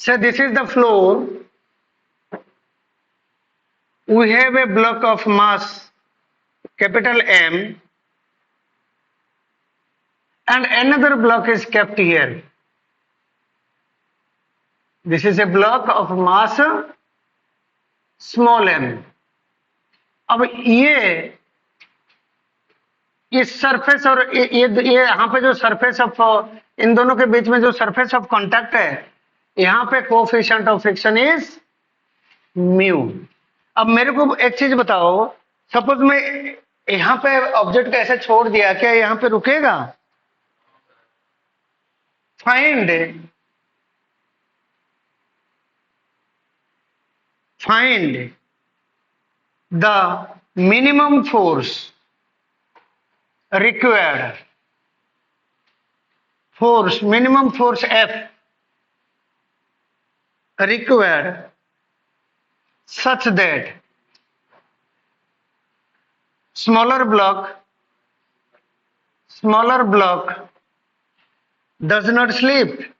So this is the floor. We have a block of mass capital M and another block is kept here. This is a block of mass small m. अब ये surface और ये यहाँ पे जो surface of इन दोनों के बीच में जो सरफेस ऑफ कांटेक्ट है, यहाँ पे coefficient of friction is mu. अब मेरे को एक चीज बताओ, सपोज मैं यहाँ पे ऑब्जेक्ट को ऐसे छोड़ दिया, क्या यहाँ पे रुकेगा? Find the minimum force required, minimum force F required such that smaller block does not slip.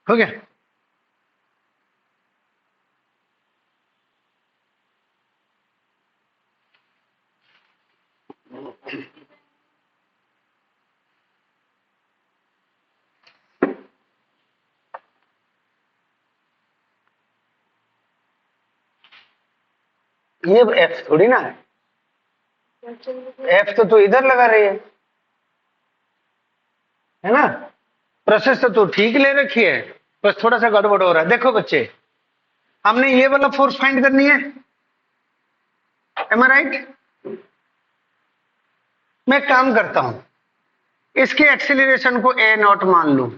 हो गया? ये एफ थोड़ी ना है, एफ तो तू इधर लगा रही है ना? प्रोसेस तो तू ठीक ले रखी है, बस थोड़ा सा गड़बड़ हो रहा है। देखो बच्चे, हमने ये वाला फोर्स फाइंड करनी है, एम आई राइट? मैं काम करता हूं, इसके एक्सेलरेशन को ए नॉट मान लूं,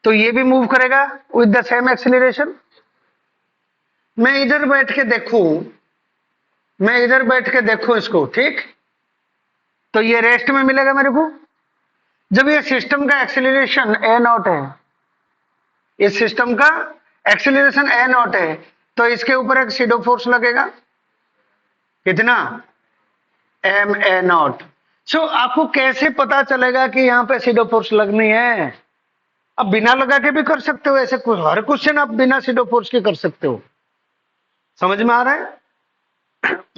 तो ये भी मूव करेगा विद द सेम एक्सेलरेशन। मैं इधर बैठ के देखूं इसको, ठीक? तो ये रेस्ट में मिलेगा मेरे को। जब ये सिस्टम का एक्सेलरेशन ए नॉट है, इस सिस्टम का एक्सेलरेशन ए नॉट है, तो इसके ऊपर एक सीडो फोर्स लगेगा, कितना? M a not. सो आपको कैसे पता चलेगा कि यहाँ पे सीडो फोर्स लगनी है? अब बिना लगा के भी कर सकते हो, ऐसे हर क्वेश्चन आप बिना सीडो फोर्स के कर सकते हो। समझ में आ रहा है?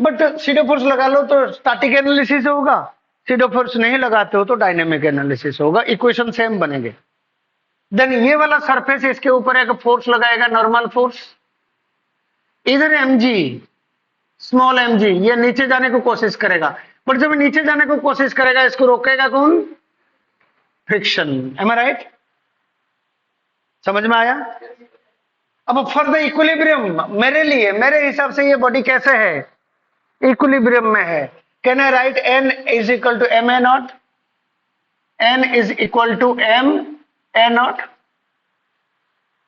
बट सीडो फोर्स लगा लो तो स्टैटिक एनालिसिस होगा, सीडो फोर्स नहीं लगाते हो तो डायनेमिक एनालिसिस होगा, इक्वेशन सेम बनेंगे। देन ये वाला सरफेस, इसके ऊपर एक फोर्स लगाएगा, नॉर्मल फोर्स। इधर mg, स्मॉल mg, ये नीचे जाने को कोशिश करेगा, बट जब नीचे जाने को कोशिश करेगा, इसको रोकेगा कौन? फ्रिक्शन। Am I right? समझ में आया? अब फॉर द इक्विलिब्रियम, मेरे लिए, मेरे हिसाब से ये बॉडी कैसे है? इक्विलिब्रियम में है। Can I write n is equal to m a naught? n is equal to m a naught.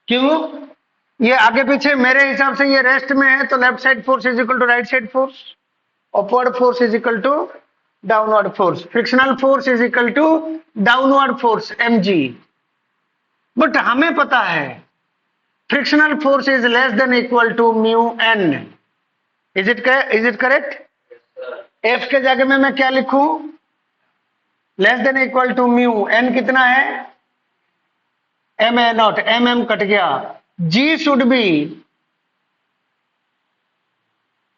क्यों? ये आगे पीछे, मेरे हिसाब से ये रेस्ट में है, तो left side force is equal to right side force, upward force is equal to downward force, frictional force is equal to downward force mg। But हमें पता है frictional force is less than equal to mu n। Is it correct? F के जगह में मैं क्या लिखूं? Less than equal to mu, n कितना है? M a naught, m cut गया। G should be,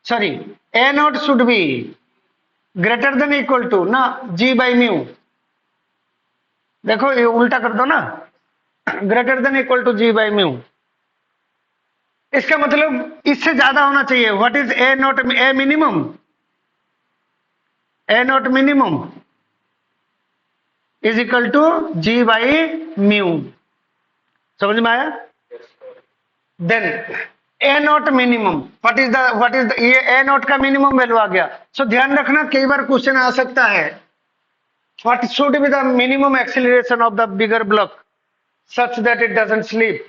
sorry, A not should be greater than equal to ना G बाई म्यू। देखो ये उल्टा कर दो ना, greater than equal to G by mu. इसका मतलब इससे ज्यादा होना चाहिए। What is a naught? A minimum, a naught minimum is equal to G by mu. समझ में आया? Then a naught minimum, what is the, ये ए नॉट का मिनिमम वैल्यू आ गया। सो ध्यान रखना, कई बार क्वेश्चन आ सकता है, what should be the minimum acceleration of the bigger block such that it doesn't slip?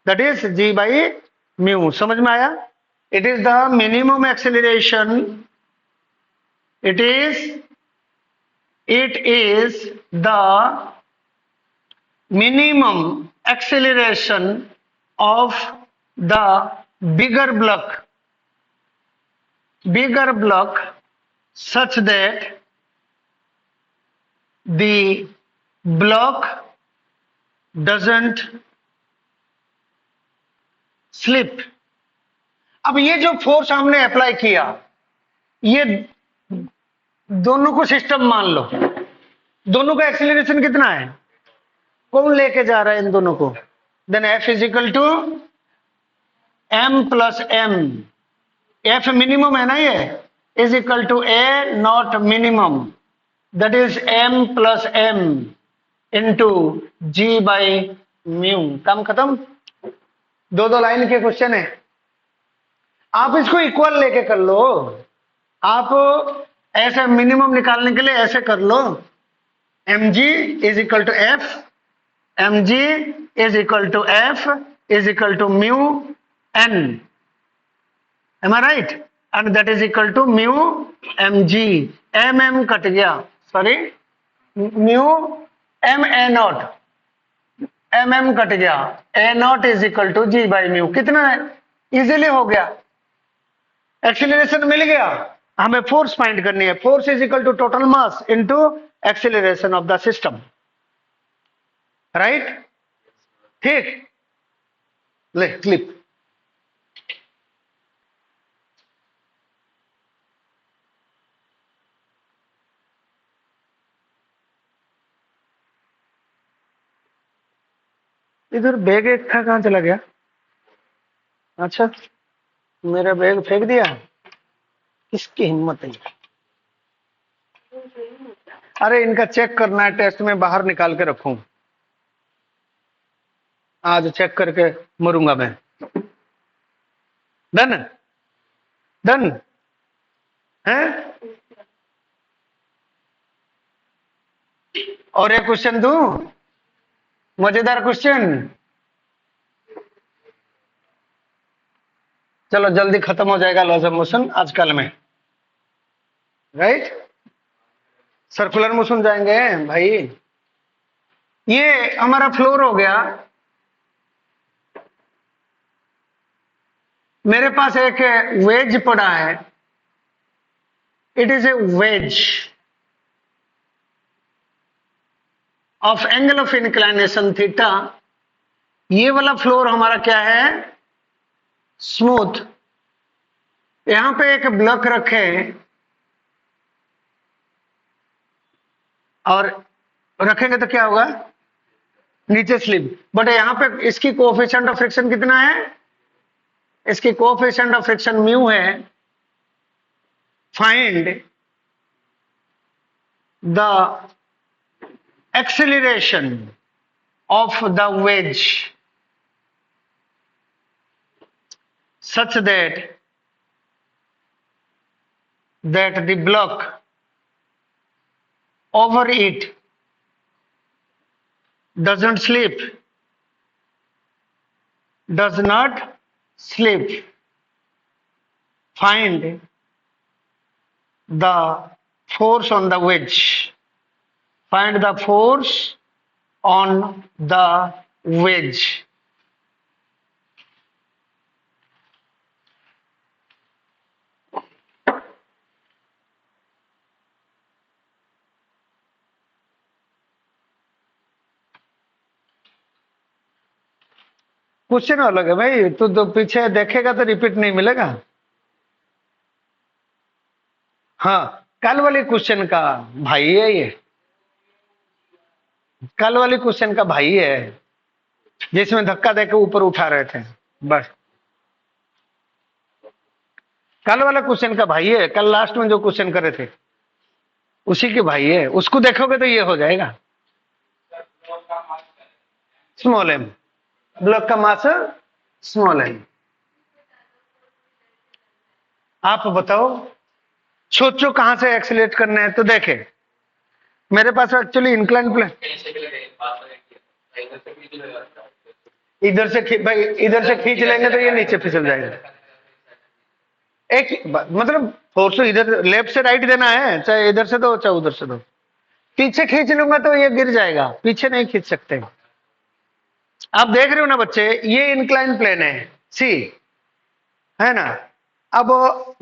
That is G by mu. समझ में आया? It is the minimum acceleration, it is the minimum acceleration of the bigger block such that the block doesn't slip। अब ये जो force हमने apply किया, ये दोनों को सिस्टम मान लो, दोनों का एक्सीलरेशन कितना है? कौन लेके जा रहा है इन दोनों को? Then F is equal to m plus m। F minimum है ना, ये is equal to a naught minimum, that is m plus m into G by mu. काम खत्म। दो लाइन के क्वेश्चन है, आप इसको इक्वल लेके कर लो। आप ऐसे मिनिमम निकालने के लिए ऐसे कर लो, mg is equal to f, mg is equal to f is equal to mu n, am I right? And that is equal to mu mg, mm cut गया, sorry, mu m a naught, mm cut गया, a naught is equal to G by mu. कितना easily हो गया, acceleration मिल गया। हमें force find करनी है, force is equal to total mass into acceleration of the system, right? ठीक, ले क्लिप। इधर बैग एक था, कहां चला गया? अच्छा, मेरा बैग फेंक दिया, किसकी हिम्मत है? अरे इनका चेक करना है, टेस्ट में बाहर निकाल के रखूं, आज चेक करके मरूंगा मैं। डन डन है। और एक क्वेश्चन दूं, मजेदार क्वेश्चन। चलो जल्दी खत्म हो जाएगा लॉस ऑफ मोशन आजकल में, राइट? सर्कुलर मोशन जाएंगे भाई। ये हमारा फ्लोर हो गया। मेरे पास एक वेज पड़ा है, it is a ways of angle of inclination theta. ये वाला फ्लोर हमारा क्या है? स्मूथ। यहां पे एक ब्लॉक रखे और रखेंगे तो क्या होगा? नीचे स्लिप। बट यहां पे इसकी कोएफिशिएंट ऑफ फ्रिक्शन कितना है? इसकी कोएफिशिएंट ऑफ फ्रिक्शन म्यू है। Find the acceleration of the ways such that the block over it does not slip. Find the force on the wedge. Find the force on the wedge. Question अलग है भाई, तो पीछे देखेगा तो repeat नहीं मिलेगा। हाँ, कल वाले क्वेश्चन का भाई है ये, कल वाले क्वेश्चन का भाई है, जिसमें धक्का देके ऊपर उठा रहे थे। बस कल वाला क्वेश्चन का भाई है, कल लास्ट में जो क्वेश्चन करे थे उसी के भाई है। उसको देखोगे तो ये हो जाएगा। स्मॉल एम, ब्लॉक का मास स्मॉल एम। आप बताओ, सोचो कहां से एक्सीलरेट करना है। तो देखे मेरे पास एक्चुअली इंक्लाइन प्लेन, इधर से भाई इधर से खींच लेंगे तो ये नीचे फिसल जाएगा। एक मतलब फोर्स तो इधर लेफ्ट से राइट देना है, चाहे इधर से दो चाहे उधर से दो। पीछे खींच लूंगा तो ये गिर जाएगा, पीछे नहीं खींच सकते। आप देख रहे हो ना बच्चे, ये इंक्लाइन प्लेन है सी, है ना। अब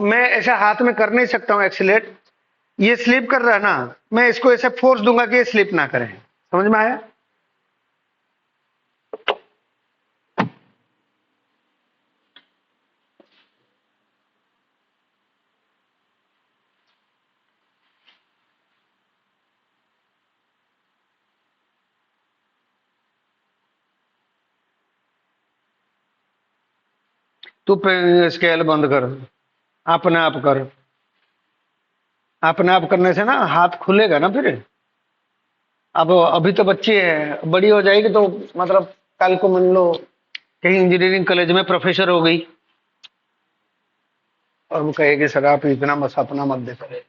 मैं ऐसा हाथ में कर नहीं सकता हूं एक्सीलरेट, ये स्लिप कर रहा है ना, मैं इसको ऐसे फोर्स दूंगा कि ये स्लिप ना करें। समझ में आया? तू स्केल बंद कर, अपने आप कर। अपने आप करने से ना हाथ खुलेगा ना फिर। अब अभी तो बच्ची है, बड़ी हो जाएगी तो मतलब कल को मान लो कहीं इंजीनियरिंग कॉलेज में प्रोफेसर हो गई और वो कहेगी सर आप इतना बस अपना मत देखो।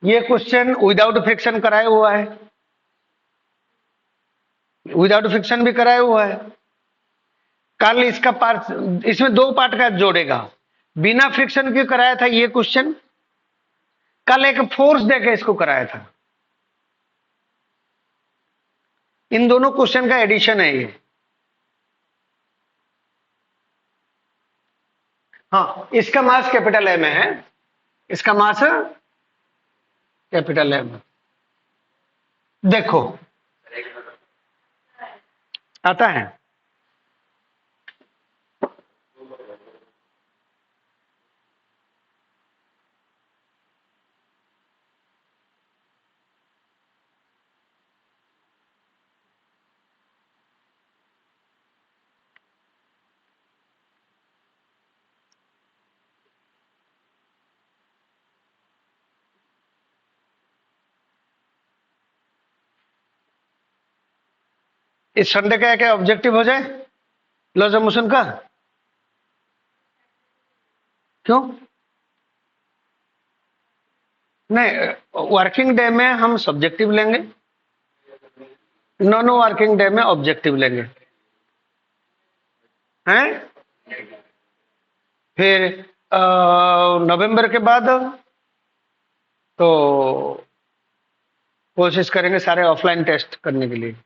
ये क्वेश्चन विदाउट फ्रिक्शन कराया हुआ है, विदाउट फ्रिक्शन भी कराया हुआ है। कल इसका पार्ट, इसमें दो पार्ट का जोड़ेगा। बिना फ्रिक्शन के कराया था ये क्वेश्चन, कल एक फोर्स देके इसको कराया था। इन दोनों क्वेश्चन का एडिशन है ये। हाँ, इसका मास कैपिटल एम है, इसका मास कैपिटल एम। देखो आता है, इस संडे का क्या ऑब्जेक्टिव हो जाए लॉज ऑफ मोशन का? क्यों नहीं? वर्किंग डे में हम सब्जेक्टिव लेंगे, नॉन वर्किंग डे में ऑब्जेक्टिव लेंगे, हैं? फिर नवंबर के बाद तो कोशिश करेंगे सारे ऑफलाइन टेस्ट करने के लिए।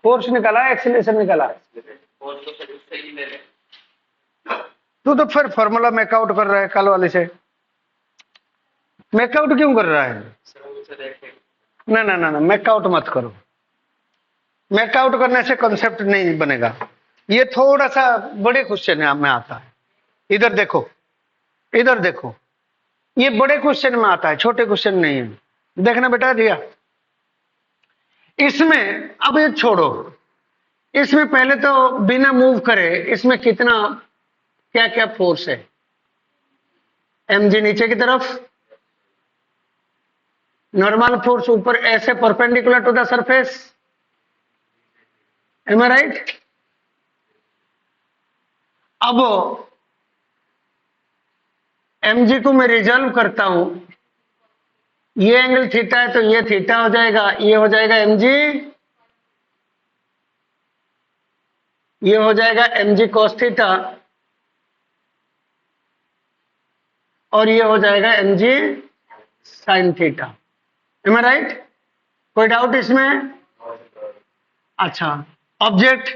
फोर्स निकाला, एक्सीलरेशन निकाला। तू तो फिर फॉर्मूला मेकआउट कर रहा है कल वाले से। मेकआउट क्यों कर रहा है? ना ना ना ना, मैकआउट मत करो। मैकआउट करने से कॉन्सेप्ट नहीं बनेगा। ये थोड़ा सा बड़े क्वेश्चन में आता है। इधर देखो, इधर देखो, ये बड़े क्वेश्चन में आता है, छोटे क्वेश्चन नहीं है। देखना बेटा दिया, इसमें अब ये छोड़ो, इसमें पहले तो बिना मूव करे इसमें कितना क्या क्या फोर्स है। mg नीचे की तरफ, नॉर्मल फोर्स ऊपर ऐसे perpendicular to the surface, am I right. अब mg को मैं रिजल्व करता हूं, ये एंगल थीटा है तो ये थीटा हो जाएगा, ये हो जाएगा mg, ये हो जाएगा mg cos थीटा, और ये हो जाएगा mg sin theta. M I right? कोई डाउट इसमें? अच्छा, ऑब्जेक्ट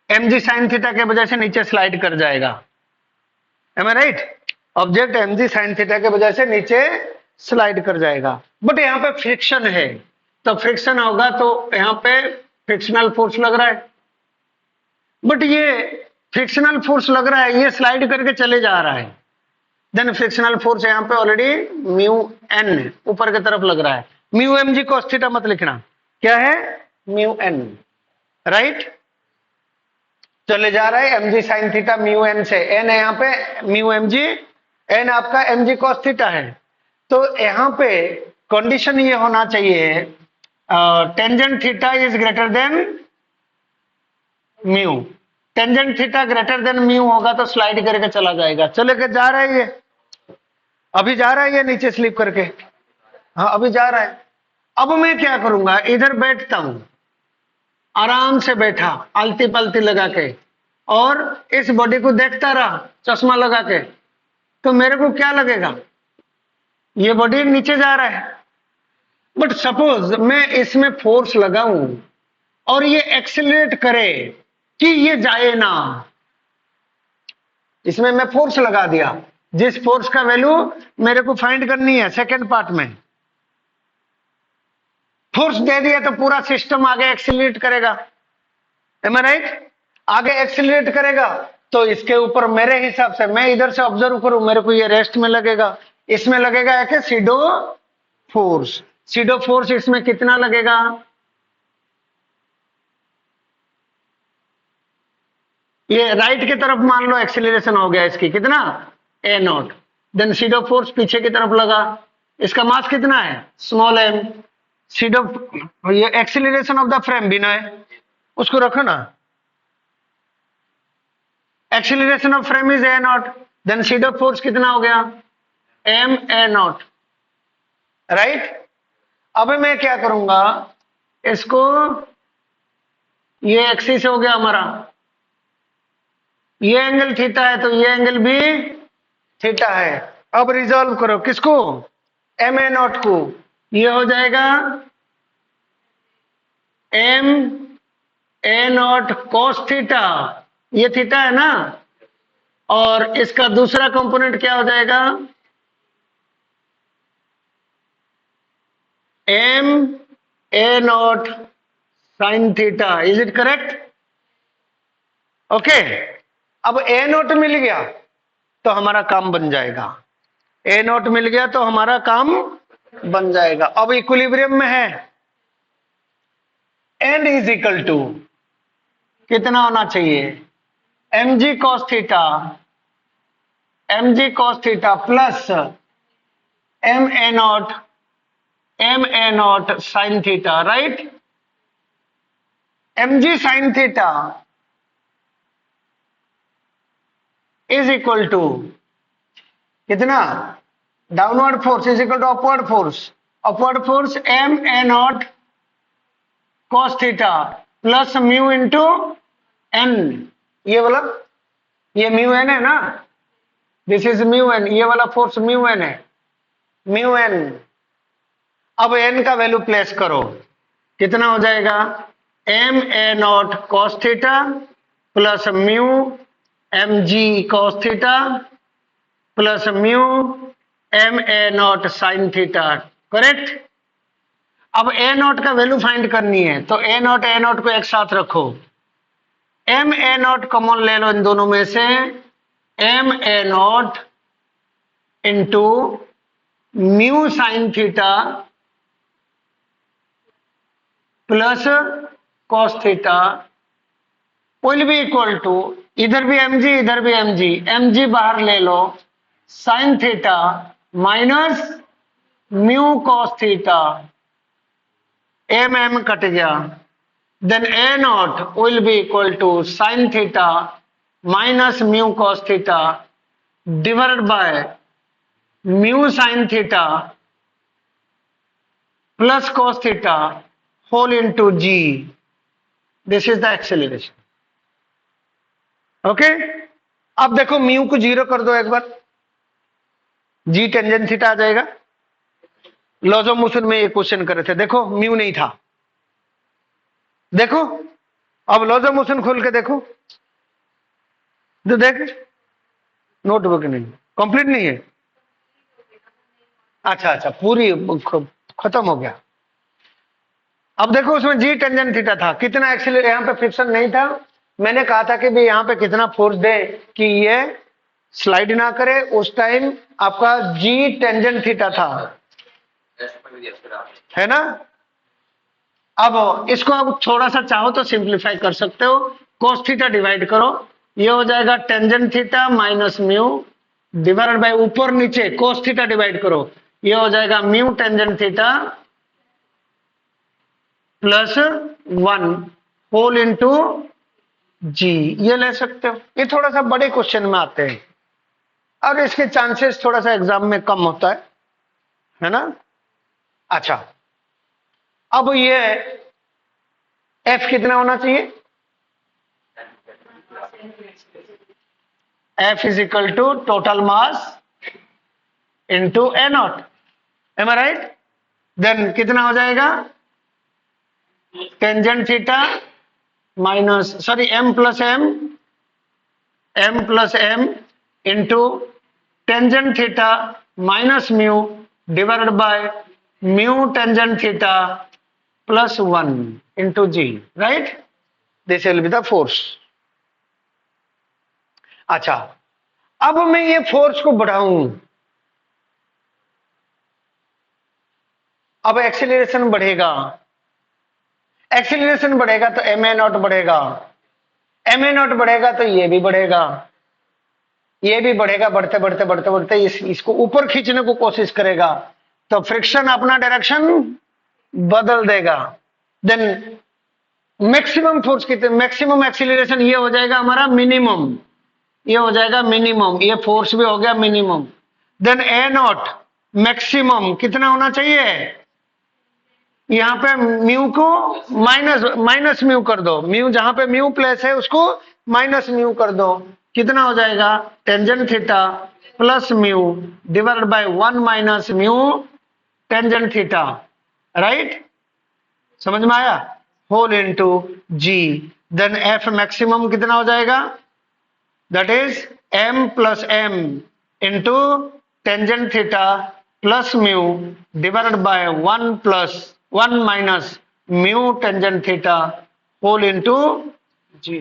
mg sin थीटा के वजह से नीचे स्लाइड कर जाएगा। Am I right? Object mg sin theta के वजह से नीचे स्लाइड कर जाएगा, बट यहाँ पे फ्रिक्शन है, तो फ्रिक्शन होगा तो यहाँ पे फ्रिक्शनल फोर्स लग रहा है, बट ये फ्रिक्शनल फोर्स लग रहा है, ये स्लाइड करके चले जा रहा है, देन फ्रिक्शनल फोर्स यहाँ पे ऑलरेडी म्यू एन ऊपर की तरफ लग रहा है। म्यू mg cos थीटा मत लिखना, क्या है? Mu n, right? चले जा रहा है mg sin theta mu n से, एन है यहाँ पे म्यू mg, एन आपका mg cos थीटा है। तो यहाँ पे कंडीशन ये होना चाहिए, tangent theta is greater than mu, tangent theta greater than mu होगा तो स्लाइड करके चला जाएगा। चले के जा रहा है ये, अभी जा रहा है ये नीचे स्लिप करके, हाँ अभी जा रहा है। अब मैं क्या करूंगा, इधर बैठता हूं, आराम से बैठा आलती पलती लगा के, और इस बॉडी को देखता रहा चश्मा लगा के, तो मेरे को क्या लगेगा, ये बॉडी नीचे जा रहा है। बट सपोज मैं इसमें फोर्स लगाऊं और ये एक्सेलरेट करे कि ये जाए ना, इसमें मैं फोर्स लगा दिया, जिस फोर्स का वैल्यू मेरे को फाइंड करनी है सेकेंड पार्ट में, फोर्स दे दिया तो पूरा सिस्टम आगे एक्सेलरेट करेगा। M I right? आगे एक्सेलरेट करेगा तो इसके ऊपर मेरे हिसाब से, मैं इधर से ऑब्जर्व करूं, मेरे को ये रेस्ट में लगेगा, इसमें लगेगा कि सीडो फोर्स, सीडो फोर्स इसमें कितना लगेगा, ये राइट की तरफ मान लो एक्सेलरेशन हो गया इसकी, कितना? A naught, then pseudo force पीछे की तरफ लगा, इसका मास कितना है? Small m. सीडो, ये एक्सेलरेशन ऑफ द फ्रेम बिना है, उसको रखो ना, acceleration of frame is a naught, then pseudo force कितना हो गया? M a naught, right? अब मैं क्या करूंगा, इसको, ये एक्सिस हो गया हमारा, ये एंगल थीटा है तो ये एंगल भी थीटा है। अब रिजॉल्व करो किसको? एम ए नॉट को, ये हो जाएगा m a naught cos theta, ये थीटा है ना, और इसका दूसरा कंपोनेंट क्या हो जाएगा? M a naught sine theta. Is it correct? Okay, अब ए नोट मिल गया तो हमारा काम बन जाएगा, ए नोट मिल गया तो हमारा काम बन जाएगा। अब इक्विलिब्रियम में है, एन इज इक्वल टू कितना होना चाहिए? mg cos theta, mg cos theta plus m a naught sine theta, right? mg sine theta is equal to कितना? Downward force is equal to upward force, upward force m a naught cos theta plus mu into n, ये वाला, ये mu n है ना, this is mu n, ये वाला force mu n है, mu n. अब एन का वैल्यू प्लेस करो, कितना हो जाएगा? M a naught cos theta plus mu M g cos theta plus mu m a naught sine theta, correct? अब ए नॉट का वैल्यू फाइंड करनी है, तो ए नॉट को एक साथ रखो, एम ए नॉट कॉमन ले लो इन दोनों में से, m a naught into mu sine theta plus cos theta will be equal to, इधर भी एम जी इधर भी एम जी बाहर ले लो, sine theta minus mu cos theta, m cut गया, then a naught will be equal to sine theta minus mu cos theta divided by mu sine theta plus cos theta whole into g. This is the acceleration. Okay, अब देखो mu को 0 कर दो एक बार, जी tangent theta आ जाएगा. Laws of motion में ये question करे थे, देखो म्यू नहीं था, देखो अब लॉज ऑफ मोशन खोल के देखो, तो देख नोटबुक नहीं कंप्लीट नहीं है. अच्छा पूरी खत्म हो गया. अब देखो उसमें जी टेंजेंट थीटा था, कितना एक्सीलरेशन, यहाँ पे फ्रिक्शन नहीं था, मैंने कहा था कि भी यहाँ पे कितना फोर्स दे कि ये स्लाइड ना करे, उस टाइम आपका जी टेंजेंट थीटा था, है ना. अब इसको अब थोड़ा सा चाहो तो सिंप्लीफाई कर सकते हो, कोस थीटा डिवाइड करो, ये हो जाएगा tangent theta minus mu divided by ऊपर नीचे कोस थीटा डिवाइड करो, ये हो जाएगा mu tangent theta plus 1 whole into g. ये ले सकते हो, ये थोड़ा सा बड़े क्वेश्चन में आते हैं और इसके चांसेस थोड़ा सा एग्जाम में कम होता है ना. अच्छा, अब ये एफ कितना होना चाहिए, f is equal to total mass into a naught, am I right. Then कितना हो जाएगा, tangent theta minus sorry m plus m into tangent theta minus mu divided by mu tangent theta plus 1 into g, right. This will be the force. अच्छा, अब मैं ये force को बढ़ाऊं, अब acceleration बढ़ेगा, एक्सीलरेशन बढ़ेगा तो एम ए नॉट बढ़ेगा, एम ए नॉट बढ़ेगा तो ये भी बढ़ेगा, ये भी बढ़ेगा, बढ़ते बढ़ते बढ़ते बढ़ते इसको ऊपर खींचने को कोशिश करेगा, तो फ्रिक्शन अपना डायरेक्शन बदल देगा. देन मैक्सिमम फोर्स कितने, मैक्सिमम एक्सीलरेशन ये हो जाएगा हमारा मिनिमम, ये हो जाएगा मिनिमम, ये फोर्स भी हो गया minimum. Then a not maximum कितना होना चाहिए, यहां पे म्यू को माइनस म्यू कर दो, म्यू जहां पे म्यू प्लस है उसको माइनस म्यू कर दो, कितना हो जाएगा tangent theta plus mu divided by 1 minus mu tangent theta, right. समझ में आया, whole into g. Then f maximum कितना हो जाएगा, that is m plus m into tangent theta plus mu divided by 1 plus 1 minus mu tangent theta whole into g.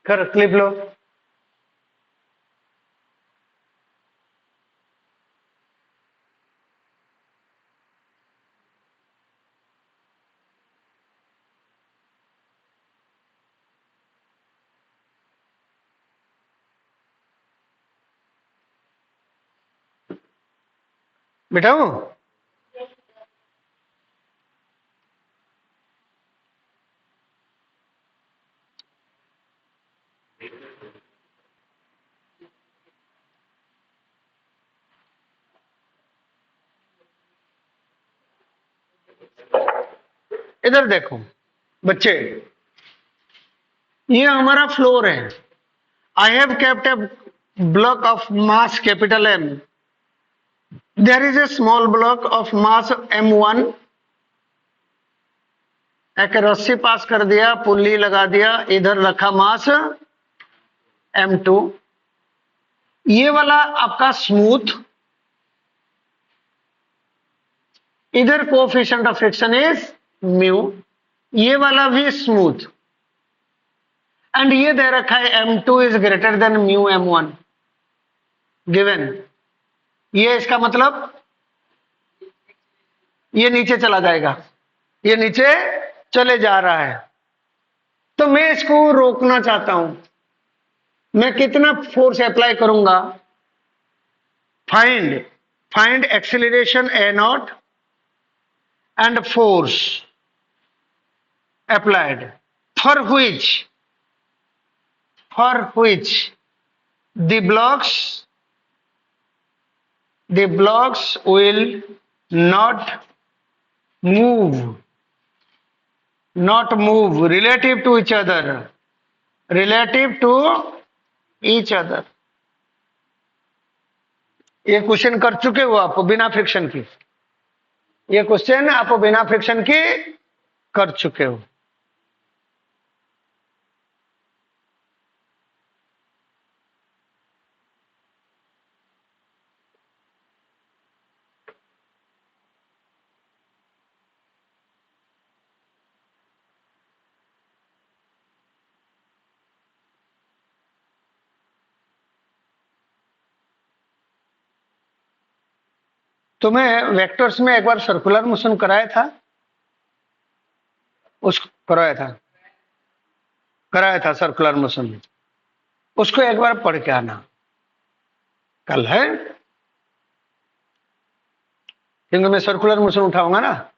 कर clip लो. बिठाऊं, इधर देखो बच्चे, ये हमारा फ्लोर है. I have kept a block of mass capital M, there is a small block of mass m1, एक रस्सी पास कर दिया, पुल्ली लगा दिया, इधर रखा मास m2, ये वाला आपका स्मूथ, इधर coefficient of friction is mu, ये वाला भी स्मूथ, एंड ये दे रखा है m2 is greater than mu m1 given. ये इसका मतलब ये नीचे चला जाएगा, ये नीचे चले जा रहा है, तो मैं इसको रोकना चाहता हूं। मैं कितना फोर्स अप्लाई करूंगा? Find acceleration A not and force applied for which the blocks will not move relative to each other। ये क्वेश्चन कर चुके हो आप बिना फ्रिक्शन की, ये क्वेश्चन आप बिना फ्रिक्शन की कर चुके हो। तुम्हें वेक्टर्स में एक बार सर्कुलर मोशन कराया था, कराया था सर्कुलर मोशन, उसको एक बार पढ़ के आना कल है, क्योंकि मैं सर्कुलर मोशन उठाऊंगा ना।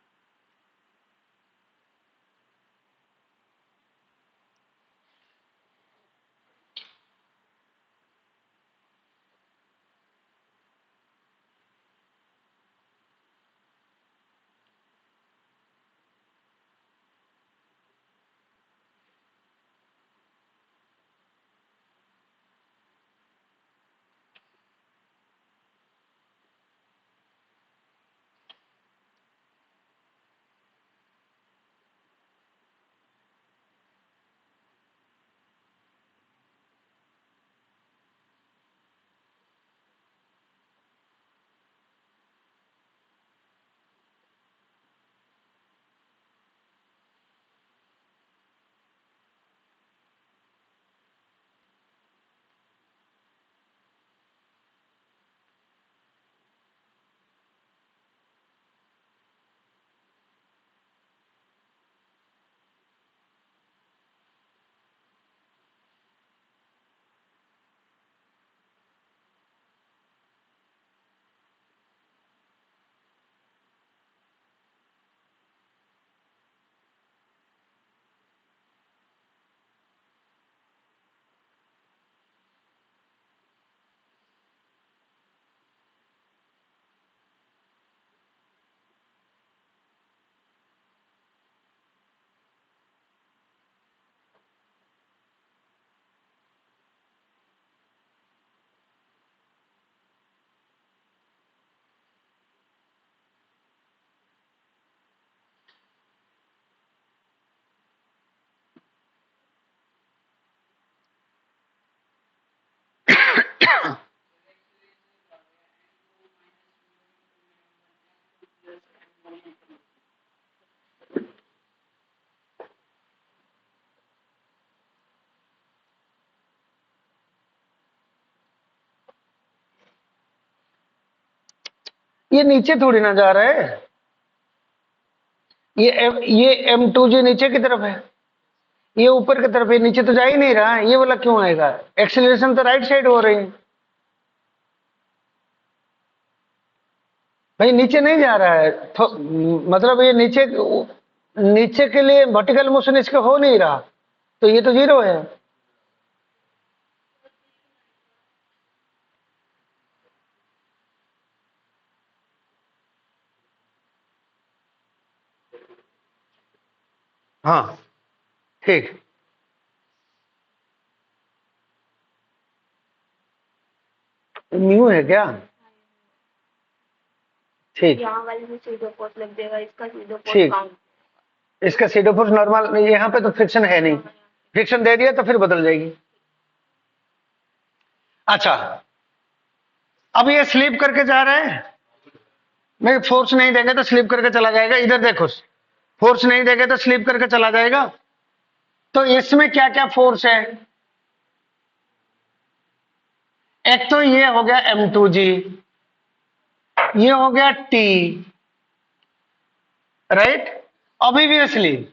ये नीचे थोड़ी ना जा रहा है, ये m2 जो नीचे की तरफ है, ये ऊपर की तरफ है, नीचे तो जा ही नहीं रहा है, ये वाला क्यों आएगा? एक्सेलरेशन तो राइट साइड हो रही है भाई, नीचे नहीं जा रहा है तो, मतलब ये नीचे के लिए वर्टिकल मोशन इसका हो नहीं रहा, तो ये तो जीरो है। हाँ ठीक, म्यू है क्या? ठीक, यहाँ वाले में सीधो फोर्स लग जाएगा, इसका सीधो फोर्स ठीक, काउंट। इसका सीडो फोर्स नॉर्मल, यहाँ पे तो फ्रिक्शन है नहीं, फ्रिक्शन दे दिया तो फिर बदल जाएगी। अच्छा, अब ये स्लिप करके जा रहा है, नहीं फोर्स नहीं देंगे तो स्लिप करके चला जाएगा। इधर देखो, फोर्स नहीं देंगे तो स्लिप करके चला जाएगा। तो इसमें क्या क्या फोर्स है? एक तो ये हो गया M2G, ये हो गया T, राइट। ऑब्वियसली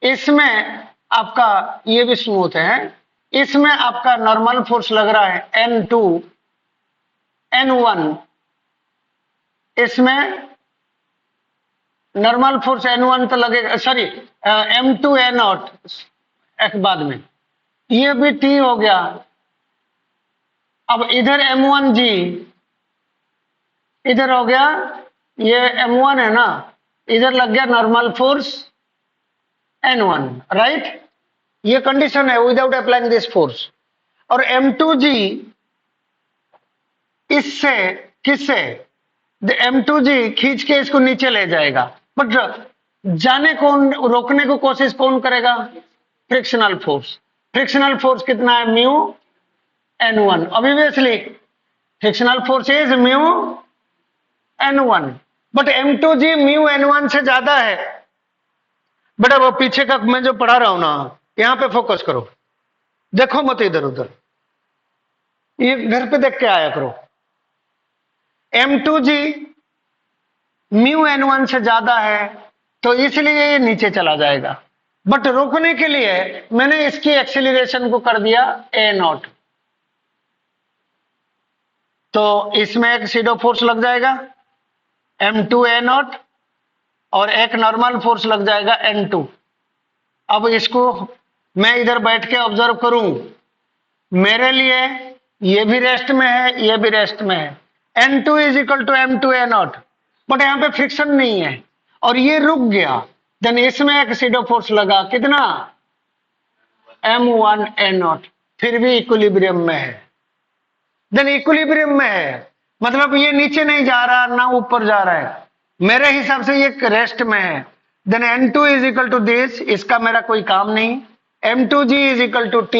इसमें आपका ये भी स्मूथ है, इसमें आपका नॉर्मल फोर्स लग रहा है N2 N1, इसमें नॉर्मल फोर्स N1 तो लगेगा, सॉरी M2 N0 एक बाद में, ये भी T हो गया। अब इधर M1G, इधर हो गया, ये M1 है ना, इधर लग गया नॉर्मल फोर्स N1, राइट। ये कंडीशन है विदाउट अप्लाइंग दिस फोर्स। और M2G इससे किससे, M2G खींच के इसको नीचे ले जाएगा, बट जाने कौन, रोकने को कोशिश कौन करेगा? Frictional force. फ्रिक्शनल फोर्स कितना है? Mu N1। Obviously frictional force is mu N1, but M2G mu N1 से ज्यादा है। बेटा वो पीछे का मैं जो पढ़ा रहा हूं ना, यहां पे फोकस करो, देखो मत इधर उधर, ये घर पे देख के आया करो। M2G म्यू N1 से ज्यादा है, तो इसलिए ये नीचे चला जाएगा। बट रोकने के लिए मैंने इसकी एक्सीलरेशन को कर दिया A0, तो इसमें एक सीडो फोर्स लग जाएगा M2 A0 और एक नॉर्मल फोर्स लग जाएगा N2। अब इसको मैं इधर बैठ के ऑब्जर्व करूं, मेरे लिए ये भी रेस्ट में है, ये भी रेस्ट में है, N2 is equal to M2 A0, but यहां पे फ्रिक्शन नहीं है और ये रुक गया, देन इसमें एक सीडो फोर्स लगा, कितना? M1 A0, फिर भी इक्विलिब्रियम में है। देन इक्विलिब्रियम में है मतलब ये नीचे नहीं जा रहा ना ऊपर जा रहा है, मेरे हिसाब से ये रेस्ट में है। Then N2 is equal to this, इसका मेरा कोई काम नहीं। M2G is equal to T,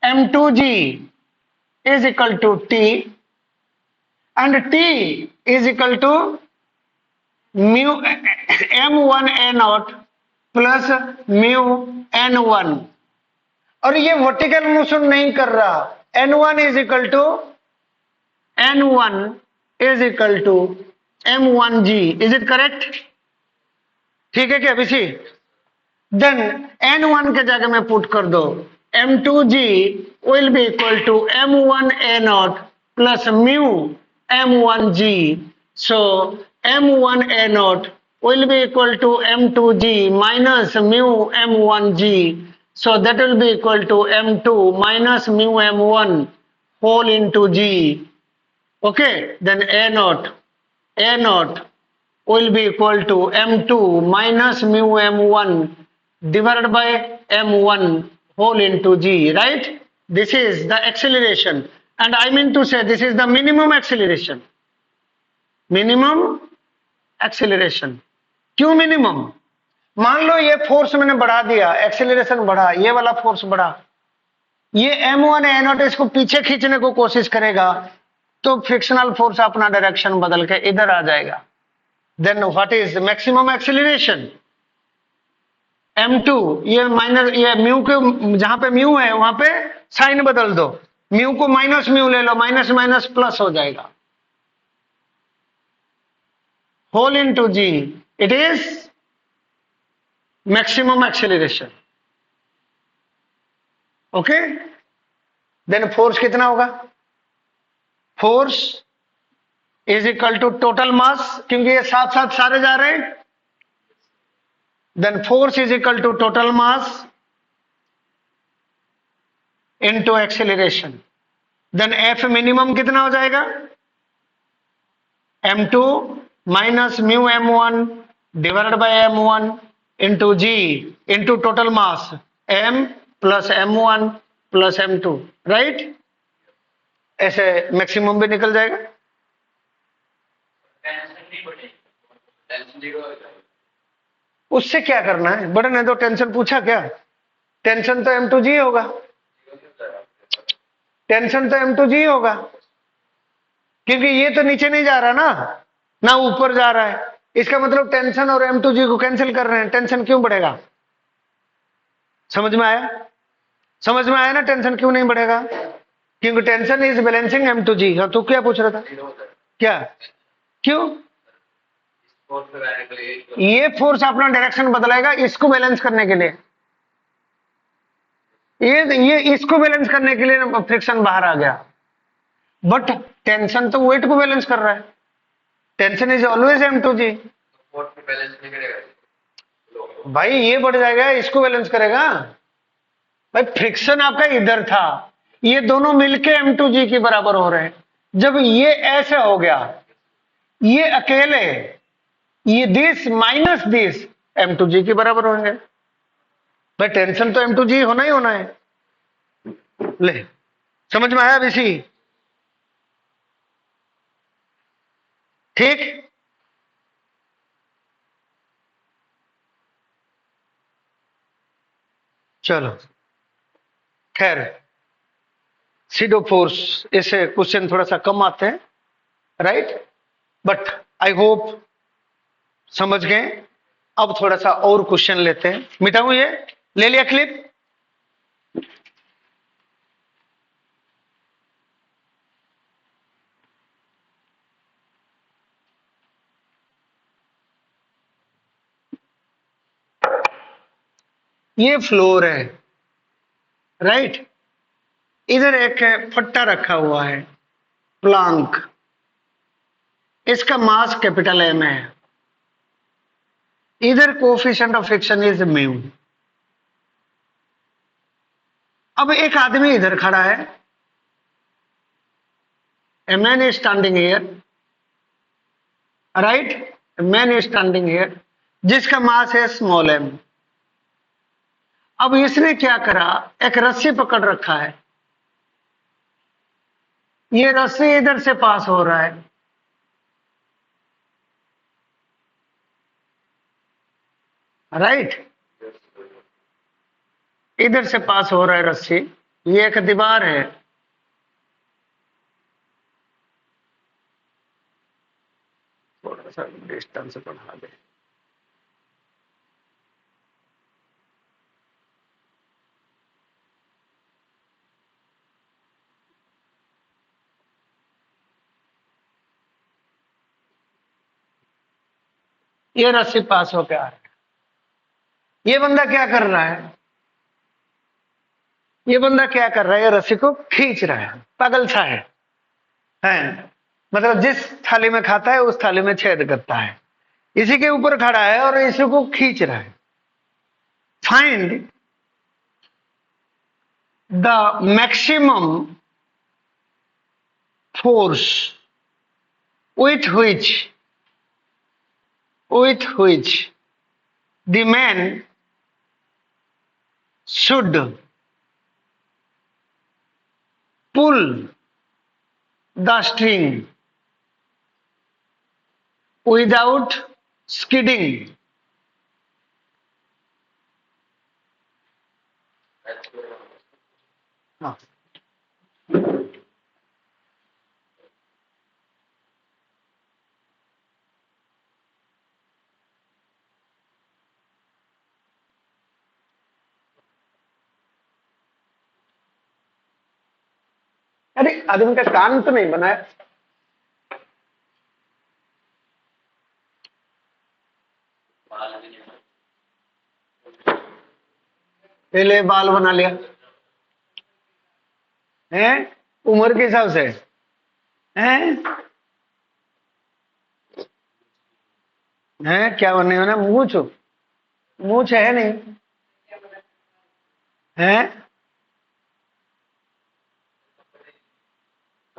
M2G is equal to T and T is equal to mu M1 A0 plus mu N1। और ये वर्टिकल मोशन नहीं कर रहा, N1 is equal to M1G, is it correct? ठीक है क्या अभिषी? Then N1 के जगह में पुट कर दो, M2G will be equal to M1 A0 plus mu M1G, so M1 A0 will be equal to M2G minus mu M1G, so that will be equal to M2 minus mu M1 whole into G. Okay, then A0 will be equal to M2 minus mu M1 divided by M1 whole into G, right? This is the acceleration, and I mean to say this is the minimum acceleration. Minimum acceleration. क्यों minimum? मान लो ये force मैंने बढ़ा दिया, acceleration बढ़ा, ये वाला force बढ़ा, ये M1 A0 इसको पीछे खींचने को कोशिश करेगा, तो फ्रिक्शनल फोर्स अपना डायरेक्शन बदल के इधर आ जाएगा। Then what is maximum acceleration? M2, ये माइनस, ये म्यू के जहां पे म्यू है वहां पे साइन बदल दो, म्यू को माइनस म्यू ले लो, माइनस माइनस प्लस हो जाएगा, whole into G, it is maximum acceleration. Okay, then force कितना होगा? Force is equal to total mass, क्योंकि ये साथ साथ सारे जा रहे हैं, then force is equal to total mass into acceleration. then F minimum कितना हो जाएगा? M2 minus mu M1 divided by M1 into G into total mass M plus M1 plus M2, right? ऐसे मैक्सिमम भी निकल जाएगा। उससे क्या करना है? बटन है तो टेंशन पूछा क्या? टेंशन तो M2G होगा, टेंशन तो M2G होगा, क्योंकि ये तो नीचे नहीं जा रहा ना ऊपर जा रहा है। इसका मतलब टेंशन और M2G को कैंसिल कर रहे हैं, टेंशन क्यों बढ़ेगा? समझ में आया? समझ में आया ना टेंशन क्यों नहीं बढ़ेगा? क्योंकि टेंशन इज बैलेंसिंग M2G। हाँ, तू क्या पूछ रहा था? क्या? क्यों? ये फोर्स अपना डायरेक्शन बदलाएगा इसको बैलेंस करने के लिए। ये इसको बैलेंस करने के लिए फ्रिक्शन बाहर आ गया, बट टेंशन तो वेट को बैलेंस कर रहा है। Tension is always M2G। भाई ये बढ़ जाएगा, इसको बैलेंस करेगा। भाई फ्रिक्शन आपका इधर था, ये दोनों मिलके M2G के बराबर हो रहे हैं। जब ये ऐसे हो गया, ये अकेले, ये दिस माइनस दिस M2G के बराबर होंगे। भाई टेंशन तो M2G होना ही होना है। ले, समझ में आया इसी? ठीक। चलो खैर, सीडो फोर्स ऐसे क्वेश्चन थोड़ा सा कम आते हैं, राइट? बट आई होप समझ गए। अब थोड़ा सा और क्वेश्चन लेते हैं। मिटाऊं ये? ले लिया क्लिप? ये फ्लोर है, राइट? इधर एक फट्टा रखा हुआ है, प्लांक। इसका मास कैपिटल M है। इधर coefficient of friction is mu. अब एक आदमी इधर खड़ा है, a man is standing here, right? A man is standing here, जिसका मास है स्मॉल m। अब इसने क्या करा, एक रस्सी पकड़ रखा है, ये रस्सी इधर से पास हो रहा है, राइट? इधर से पास हो रहा है रस्सी, ये एक दीवार है। थोड़ा सा डिस्टेंस बढ़ा दे। ये रस्सी पास होकर आ रहा है। ये बंदा क्या कर रहा है? ये बंदा क्या कर रहा है? ये रस्सी को खींच रहा है, पागल सा है? मतलब जिस थाली में खाता है उस थाली में छेद करता है। इसी के ऊपर खड़ा है और इसी को खींच रहा है। Find the maximum force with which the man should pull the string without skidding। हाँ। अरे आदमी का कान तो नहीं बना है। पहले बाल बना लिया है उम्र के हिसाब से, हैं? हैं क्या बने ना? मूछ, मूछ है नहीं है?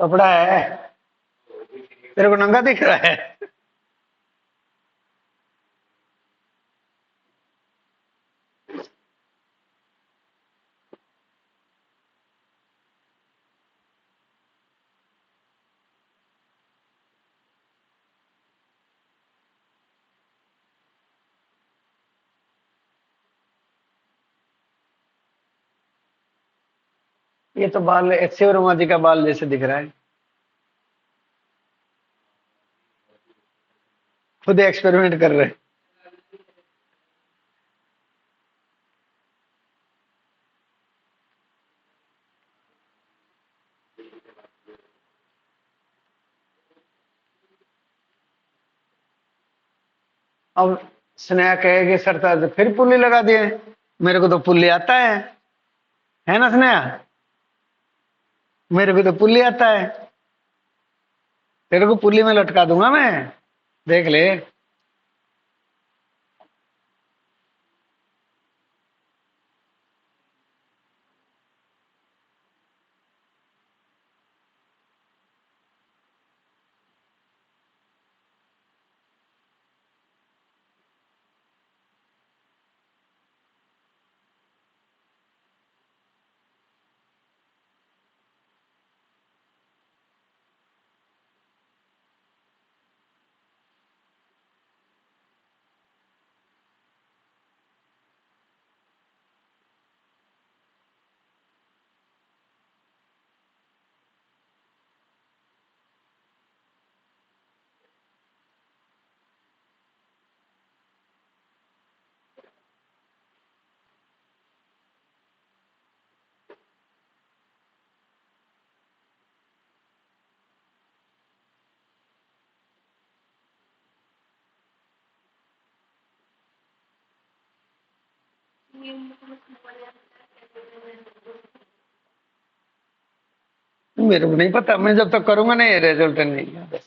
कपड़ा है? तेरे को नंगा दिख रहा है? ये तो बाल शिव वर्मा जी का बाल जैसे दिख रहा है। खुद एक्सपेरिमेंट कर रहे हैं। अब स्नेहा कहेगी सर तो फिर पुल्ली लगा दिए, मेरे को तो पुल्ली आता है ना स्नेहा, मेरे को तो पुल्ली आता है, तेरे को पुल्ली में लटका दूंगा मैं, देख ले। मेरे को नहीं पता, मैं जब तक करूंगा नहीं रिजल्ट नहीं आता।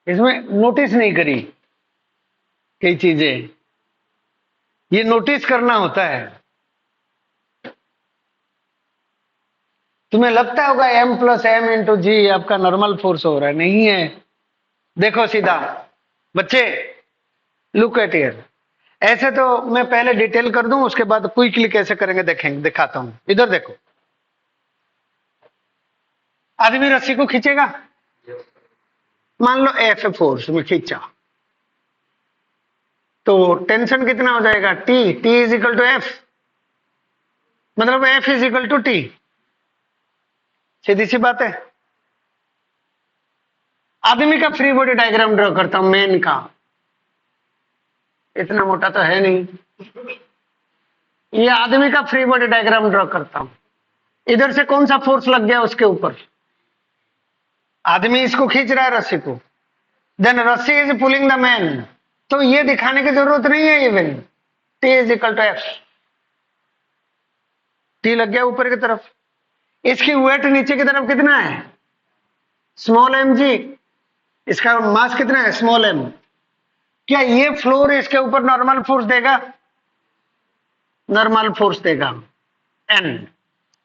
इसमें नोटिस नहीं करी कई चीजें, ये नोटिस करना होता है। तुम्हें लगता होगा m प्लस एम इंटू जी आपका नॉर्मल फोर्स हो रहा है, नहीं है। देखो सीधा बच्चे, लुक एट हियर, ऐसे तो मैं पहले डिटेल कर दूं, उसके बाद क्विकली कैसे करेंगे देखेंगे, दिखाता हूं। इधर देखो, आदमी रस्सी को खींचेगा, मान लो एफ फोर्स में खींचा, तो टेंशन कितना हो जाएगा, t, t is equal to f, मतलब f is equal to t. सीधी सी बात है। आदमी का फ्री बॉडी डायग्राम ड्रॉ करता हूं, मैन का, इतना मोटा तो है नहीं, ये आदमी का फ्री बॉडी डायग्राम ड्रॉ करता हूं। इधर से कौन सा फोर्स लग गया उसके ऊपर, आदमी इसको खींच रहा है रस्सी को, देन रस्सी इज पुलिंग द मैन, तो ये दिखाने की जरूरत नहीं है even, T is equal to F, T लग गया ऊपर की तरफ, इसकी वेट नीचे की तरफ कितना है, स्मॉल एम जी, इसका मास कितना है, स्मॉल एम। क्या ये फ्लोर इसके ऊपर नॉर्मल फोर्स देगा, नॉर्मल फोर्स देगा, एन,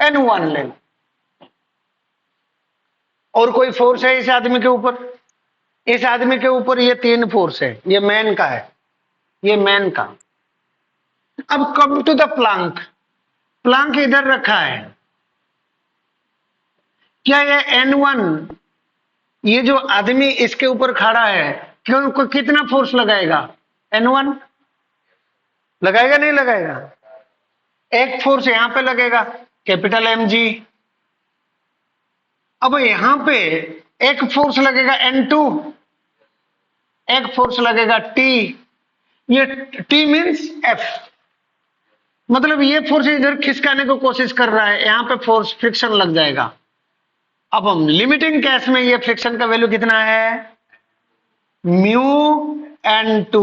एन वन ले। और कोई फोर्स है इस आदमी के ऊपर, इस आदमी के ऊपर ये तीन फोर्स है, ये मैन का है, ये मैन का। अब come to the plank, plank इधर रखा है, क्या ये N1, ये जो आदमी इसके ऊपर खड़ा है, क्यों को कितना फोर्स लगाएगा, N1 लगाएगा नहीं लगाएगा, एक फोर्स यहां पे लगेगा, कैपिटल एम जी। अब यहां पे एक फोर्स लगेगा N2, एक फोर्स लगेगा T, ये T मीन्स F, मतलब ये फोर्स इधर खिसकाने को कोशिश कर रहा है, यहां पे फोर्स फ्रिक्शन लग जाएगा। अब हम लिमिटिंग केस में ये फ्रिक्शन का वैल्यू कितना है, म्यू N2,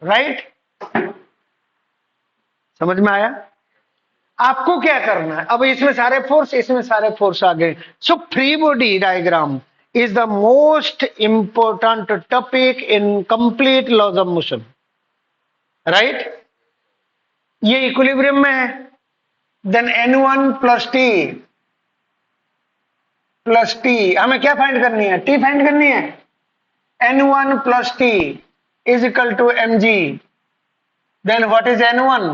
राइट, समझ में आया। आपको क्या करना है, अब इसमें सारे फोर्स, इसमें सारे फोर्स आ गए। So free body diagram is the most important topic in complete laws of motion, right. ये इक्विलिब्रियम में है, then N1 plus T, plus T, हमें क्या फाइंड करनी है, टी फाइंड करनी है, N1 plus T is equal to mg, then what is N1,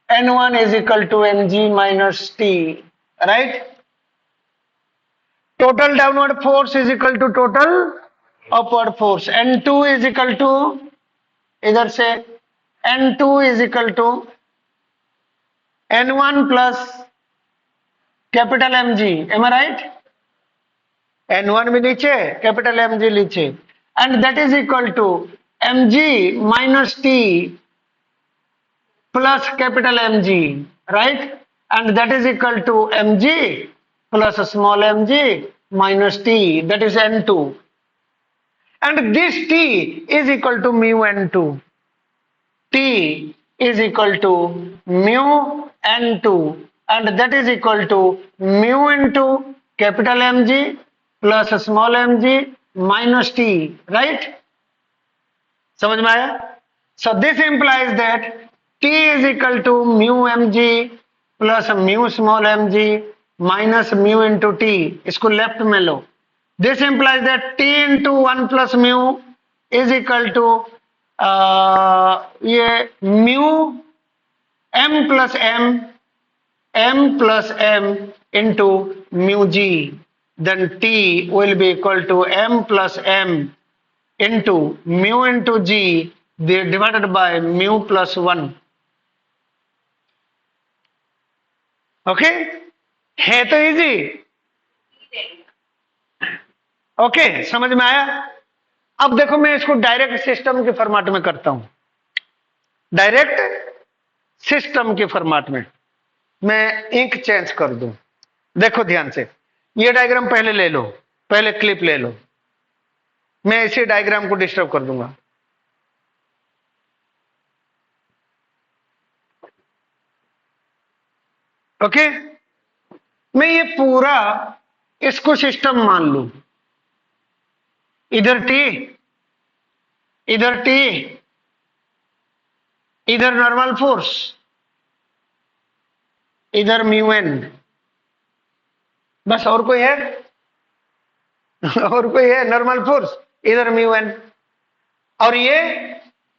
N1 is equal to mg minus t, right? Total downward force is equal to total upward force. N2 is equal to, इधर से N2 is equal to N1 plus capital mg, am I right? N1 भी नीचे, capital mg नीचे, and that is equal to mg minus t plus capital mg, right? And that is equal to mg plus small mg minus t, that is n2, and this t is equal to mu n2. T is equal to mu n2, and that is equal to mu into capital mg plus small mg minus t, right? समझ में आया? So this implies that t is equal to mu mg plus mu small mg minus mu into t. इसको left में लो. This implies that t into 1 plus mu is equal to ये mu m plus m into mu g, then t will be equal to m plus m into mu into g divided by mu plus 1. Okay, है तो easy. Okay, समझ में आया? अब देखो मैं इसको डायरेक्ट सिस्टम के फॉर्मेट में करता हूं. डायरेक्ट सिस्टम के फॉर्मेट में मैं इंक चेंज कर दूं. देखो ध्यान से, ये डायग्राम पहले ले लो, पहले क्लिप ले लो. मैं इसी डायग्राम को डिस्टर्ब कर दूंगा. ओके, मैं ये पूरा इसको सिस्टम मान लूं. इधर टी, इधर टी, इधर नॉर्मल फोर्स, इधर म्यू एन. बस और कोई है? और कोई है? नॉर्मल फोर्स, इधर म्यू एन. और ये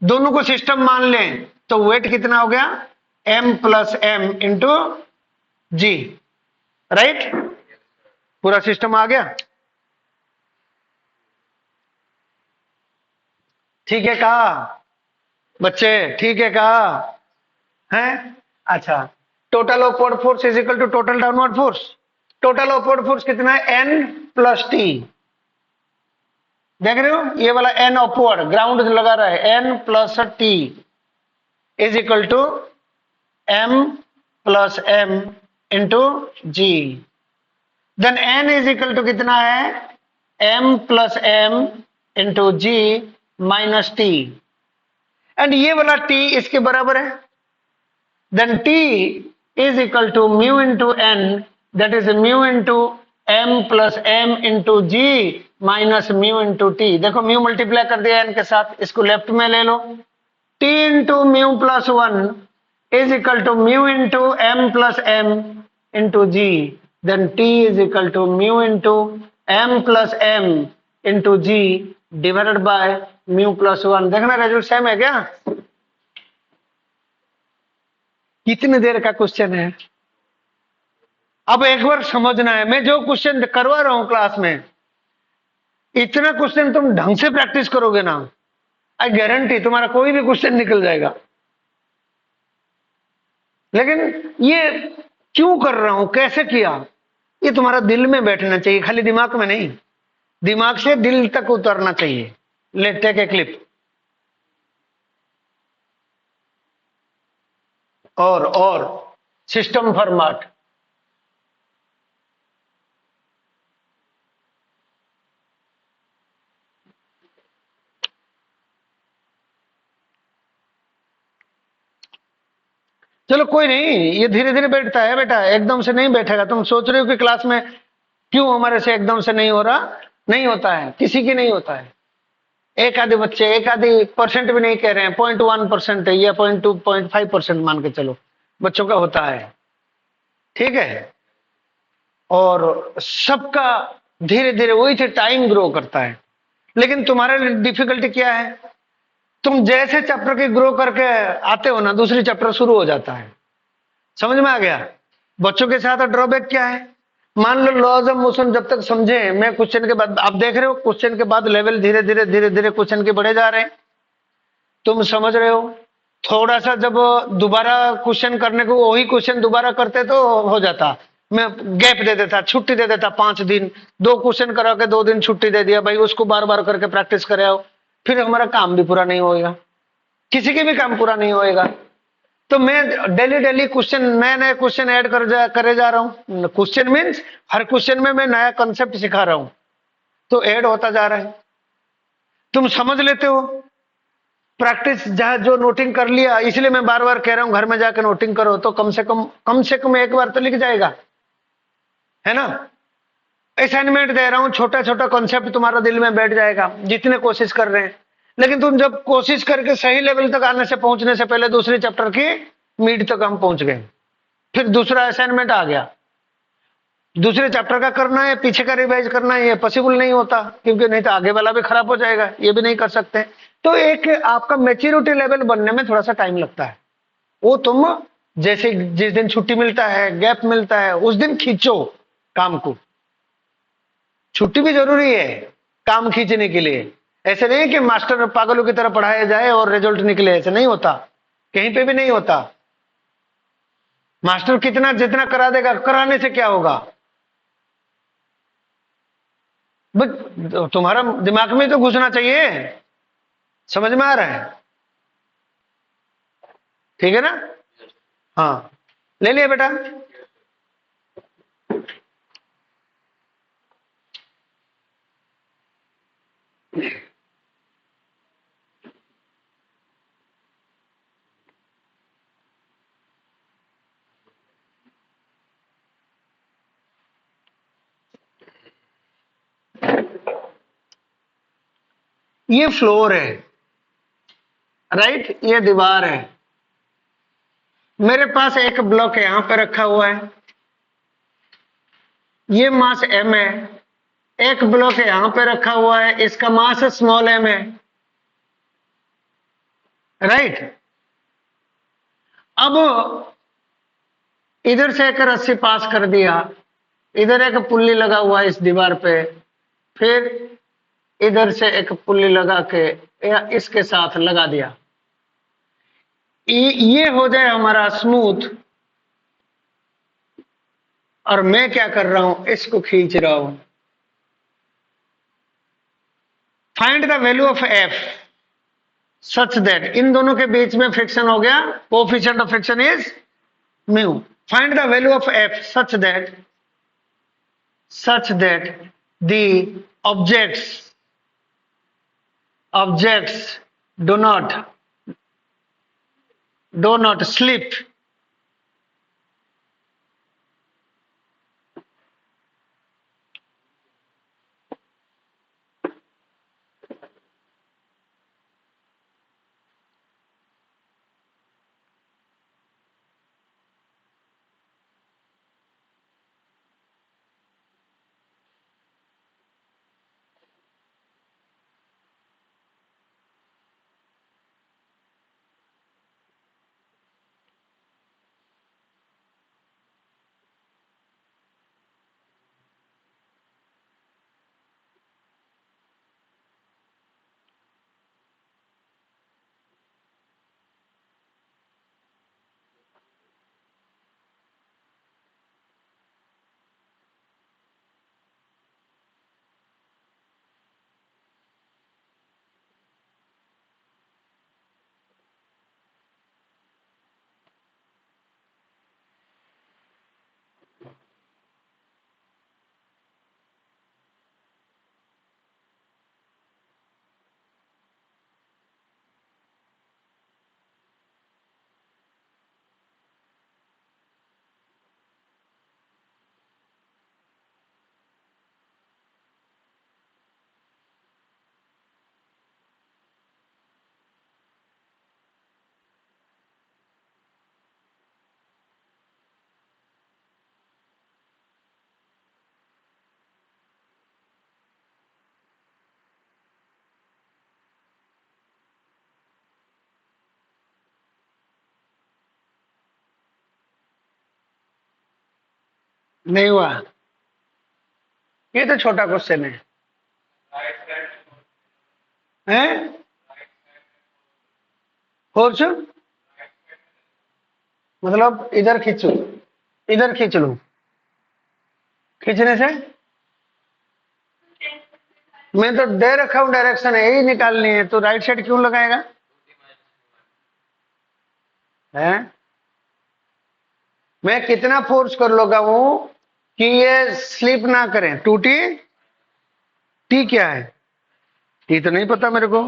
दोनों को सिस्टम मान लें तो वेट कितना हो गया? m plus m into g, right? पूरा सिस्टम आ गया. ठीक है कहा बच्चे? ठीक है कहा है? अच्छा, total upward force is equal to total downward force. Total upward force कितना है? n plus T. देख रहे हो, ये वाला n अपवर्ड ग्राउंड लगा रहा है, n plus T is equal to m plus m into G. Then n is equal to कितना है? m plus m into G minus T. And ये वाला t इसके बराबर है. Then t is equal to mu into n, that is mu into m plus m into G minus mu into T. देखो mu multiply कर दिया n के साथ, इसको लेफ्ट में ले लो. t into mu plus 1 is equal to mu into m plus m into G. Then t is equal to mu into m plus m into G divided by mu plus 1. देखना result same है क्या? कितनी देर का question है? अब एक बार समझना है, मैं जो क्वेश्चन करवा रहा हूं क्लास में, इतना क्वेश्चन तुम ढंग से प्रैक्टिस करोगे ना, आई गारंटी तुम्हारा कोई भी क्वेश्चन निकल जाएगा. लेकिन ये क्यों कर रहा हूं, कैसे किया, ये तुम्हारा दिल में बैठना चाहिए, खाली दिमाग में नहीं. दिमाग से दिल तक उतरना चाहिए. Let take a clip. और सिस्टम फॉर्मेट. चलो कोई नहीं, ये धीरे धीरे बैठता है बेटा, एकदम से नहीं बैठेगा. तुम सोच रहे हो कि क्लास में क्यों हमारे से एकदम से नहीं हो रहा? नहीं होता है, किसी की नहीं होता है. एक आधे बच्चे, एक आधे परसेंट भी नहीं कह रहे हैं, 0.1% है या 0.2 0.5% मान के चलो बच्चों का होता है. ठीक है, और सबका धीरे धीरे वही से टाइम ग्रो करता है. लेकिन तुम्हारा डिफिकल्टी क्या है? तुम जैसे चैप्टर की ग्रो करके आते हो ना, दूसरी चैप्टर शुरू हो जाता है. समझ में आ गया? बच्चों के साथ ड्रॉबैक क्या है? मान लो लॉज ऑफ मोशन जब तक समझे, मैं क्वेश्चन के बाद, आप देख रहे हो क्वेश्चन के बाद लेवल धीरे धीरे क्वेश्चन के बढ़े जा रहे हैं. तुम समझ रहे हो, थोड़ा सा जब दोबारा क्वेश्चन करने को वही क्वेश्चन दोबारा करते तो हो जाता। मैं गैप दे देता, छुट्टी दे देता 5 दिन, 2 क्वेश्चन करा के 2 दिन छुट्टी दे दिया, भाई उसको बार बार करके प्रैक्टिस करे आओ, फिर हमारा काम भी पूरा नहीं होएगा, किसी के भी काम पूरा नहीं होएगा। तो मैं डेली डेली क्वेश्चन, नए नए क्वेश्चन ऐड करे जा रहा हूँ। क्वेश्चन मीन्स हर क्वेश्चन में मैं नया कंसेप्ट सिखा रहा हूं, तो ऐड होता जा रहा है। तुम समझ लेते हो, प्रैक्टिस जहां जो नोटिंग कर लिया, इसलिए मैं बार बार कह रहा हूं घर में जाकर नोटिंग करो, तो कम से कम एक बार तो लिख जाएगा, है ना। असाइनमेंट दे रहा हूं, छोटा छोटा कॉन्सेप्ट तुम्हारा दिल में बैठ जाएगा जितने कोशिश कर रहे हैं। लेकिन तुम जब कोशिश करके सही लेवल तक आने से पहुंचने से पहले दूसरे चैप्टर की मिड तक हम पहुंच गए, फिर दूसरा असाइनमेंट आ गया, दूसरे चैप्टर का करना है, पीछे का रिवाइज करना है, ये पॉसिबल नहीं होता, क्योंकि नहीं तो आगे वाला भी खराब हो जाएगा, ये भी नहीं कर सकते। तो एक आपका मेच्योरिटी लेवल बनने में थोड़ा सा टाइम लगता है, वो तुम जैसे जिस दिन छुट्टी मिलता है, गैप मिलता है, उस दिन खींचो काम को। छुट्टी भी जरूरी है काम खींचने के लिए। ऐसे नहीं कि मास्टर पागलों की तरह पढ़ाया जाए और रिजल्ट निकले, ऐसे नहीं होता, कहीं पे भी नहीं होता। मास्टर कितना जितना करा देगा, कराने से क्या होगा, बस तुम्हारा दिमाग में तो घुसना चाहिए। समझ में आ रहा है? ठीक है ना? हाँ, ले लिया बेटा। ये फ्लोर है, राइट, ये दीवार है, मेरे पास एक ब्लॉक यहां पे रखा हुआ है, ये मास m है, एक ब्लॉक यहां पे रखा हुआ है, इसका मास स्मॉल m है, राइट। अब इधर से एक रस्सी पास कर दिया, इधर एक पुल्ली लगा हुआ है इस दीवार पे, फिर इधर से एक पुल्ली लगा के या इसके साथ लगा दिया, ये हो जाए हमारा स्मूथ। और मैं क्या कर रहा हूं, इसको खींच रहा हूं। Find the value of F such that, इन दोनों के बीच में फ्रिक्शन हो गया, coefficient of friction is mu. Find the value of F such that the objects do not slip नहीं हुआ। ये तो छोटा क्वेश्चन है, हैं? फोर्स मतलब इधर खींचो, इधर खींच लो, खींचने से मैं तो दे रखा हूं डायरेक्शन, यही निकालनी है, तो राइट साइड क्यों लगाएगा है? मैं कितना फोर्स कर लूंगा हूं कि ये स्लिप ना करें। 2t, टी क्या है? टी तो नहीं पता मेरे को,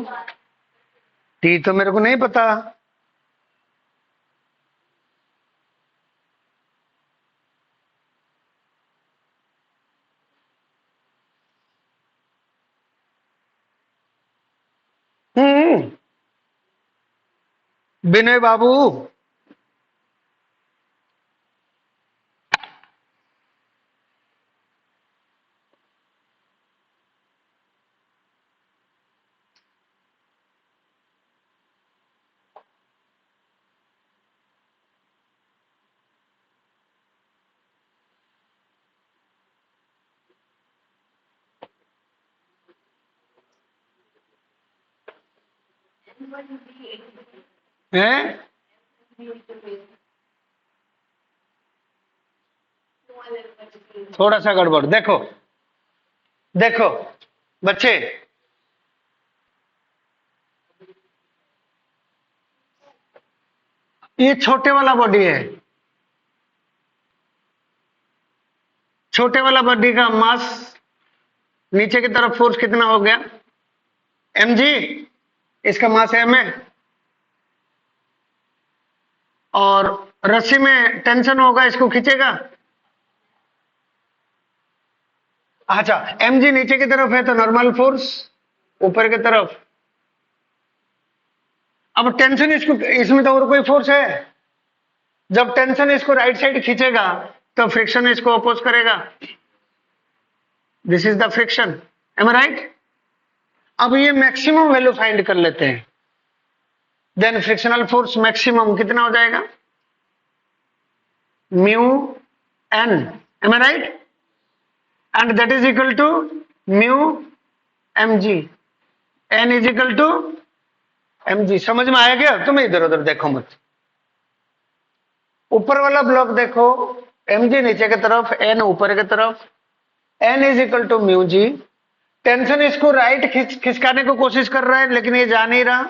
टी तो मेरे को नहीं पता। हम्म, विनय बाबू, हैं? थोड़ा सा गड़बड़। देखो देखो बच्चे, ये छोटे वाला बॉडी है, छोटे वाला बॉडी का मास नीचे की तरफ फोर्स कितना हो गया? mg, इसका मास m है, और रस्सी में टेंशन होगा, इसको खींचेगा। अच्छा, mg नीचे की तरफ है तो नॉर्मल फोर्स ऊपर की तरफ। अब टेंशन इसको, इसमें तो और कोई फोर्स है? जब टेंशन इसको राइट साइड खींचेगा तो फ्रिक्शन इसको अपोज करेगा। This is the friction, am I right? अब ये मैक्सिमम वैल्यू फाइंड कर लेते हैं। देन फ्रिक्शनल फोर्स मैक्सिमम कितना हो जाएगा? Mu N, am I right? And that is equal to mu M G, N is equal to M G. समझ में आया क्या? तुम इधर उधर देखो मत। ऊपर वाला ब्लॉक देखो, एम जी नीचे की तरफ, एन ऊपर की तरफ, N is equal to mu G. Tension इसको राइट खिसकाने को कोशिश कर रहा है, लेकिन ये जा नहीं रहा।